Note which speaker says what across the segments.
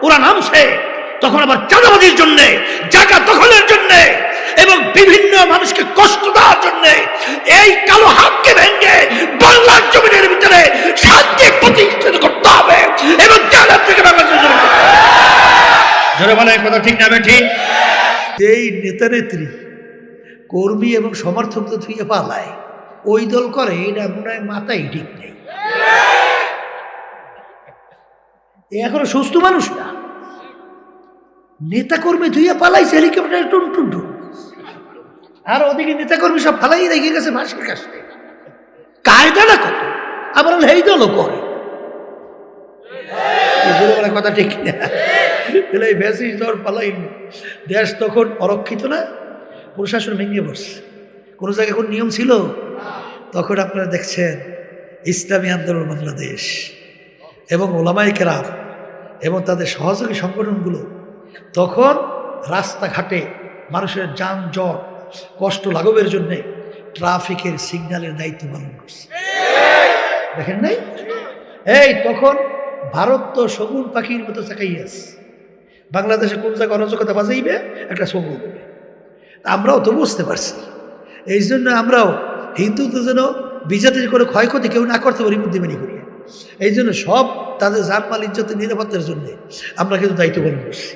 Speaker 1: ওরা নামছে তখন আবার চাঁদাবাজির জন্য, জায়গা দখলের জন্য এবং বিভিন্ন মানুষকে কষ্ট দেওয়ার জন্য এই কালো হাতকে ভেঙে বাংলার জমিনের ভিতরে শান্তি প্রতিষ্ঠিত করতে হবে এবং জালেম থেকে বাংলাদেশ জোরে বলে কথা ঠিক না ঠিক? এই নেতা নেত্রী কর্মী এবং সমর্থকদের ধুয়ে পালায়, ওই দল করে, এটা মনে হয় মাথায় ঠিক নেই। এখনো সুস্থ মানুষ না, নেতা কর্মী ধুয়ে পালাইছে হেলিকপ্টার টুন টুন টুন, আর ওদিকে নেতা কর্মী সব ফালাই রেখে গেছে ফাঁসির কাছে। কায়দাটা কত, আবার এই দলও করে, কথা ঠিক না? এই ভ্যাসিস দর পালাই, দেশ তখন অরক্ষিত না, প্রশাসন ভেঙে পড়ছে, কোনো জায়গায় কোন নিয়ম ছিল? তখন আপনারা দেখছেন ইসলামী আন্দোলন বাংলাদেশ এবং ওলামায়ে কেরাম এবং তাদের সহযোগী সংগঠনগুলো তখন রাস্তাঘাটে মানুষের যানজট কষ্ট লাঘবের জন্যে ট্রাফিকের সিগন্যালের দায়িত্ব পালন করছে। দেখেন নাই? এই তখন ভারত তো সবুজ পাখির মতো চাকাইয়াস, বাংলাদেশে কোন জায়গায় অরাজকতা বাজাইবে একটা সবুজ দেবে। আমরাও তো বুঝতে পারছি, এই জন্য আমরাও হিন্দুদের যেন বিজাতির করে ক্ষয়ক্ষতি কেউ না করতে পারি বুদ্ধিমানি করি, এই জন্য সব তাদের জানমাল ইজ্জতের নিরাপত্তার জন্য আমরা কিন্তু দায়িত্ব পালন করছি।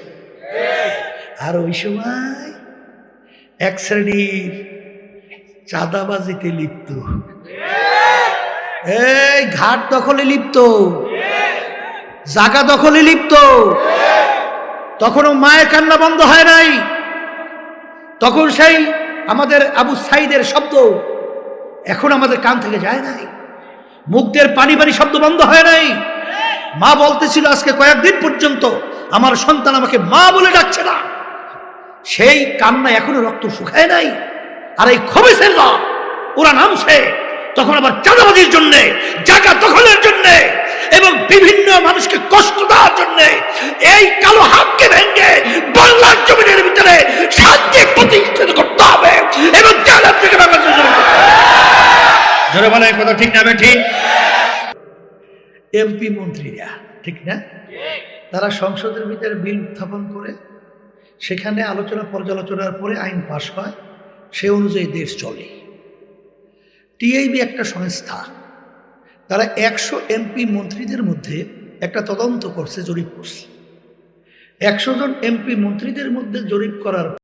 Speaker 1: আর ওই সময় এক শ্রেণীর চাঁদাবাজিতে লিপ্ত, এই ঘাট দখলে লিপ্ত, জায়গা দখলে লিপ্ত, তখনও মায়ের কান্না বন্ধ হয় নাই, তখন সেই আমাদের আবু সাইদের শব্দ এখন আমাদের কান থেকে যায় নাই, মুখদের পানি পানি শব্দ বন্ধ হয় নাই। মা বলতেছিল আজকে কয়েকদিন পর্যন্ত আমার সন্তান আমাকে মা বলে ডাকছে না, সেই কান্না এখনো রক্ত শুকায় নাই। আর এই খবিসেররা ওরা নামছে তখন আবার চাঁদাবাজির জন্য, জায়গা দখলের জন্য এবং বিভিন্ন মানুষকে কষ্ট দেওয়ার জন্য এই কালো হাতকে ভেঙে বাংলার জমিনের ভিতরে শান্তি প্রতিষ্ঠিত করতে হবে এবং জালেম থেকে বাংলাদেশ জোরে বলে কথা ঠিক না ঠিক? এমপি মন্ত্রীরা ঠিক না, তারা সংসদের ভিতরে বিল উত্থাপন করে, সেখানে আলোচনা পর্যালোচনার পরে আইন পাশ হয়, সে অনুযায়ী দেশ চলে। টিআইবি একটা সংস্থা, তারা 100 এমপি মন্ত্রীদের মধ্যে একটা তদন্ত করছে, জরিপ করছে। 100 জন এমপি মন্ত্রীদের মধ্যে জরিপ করার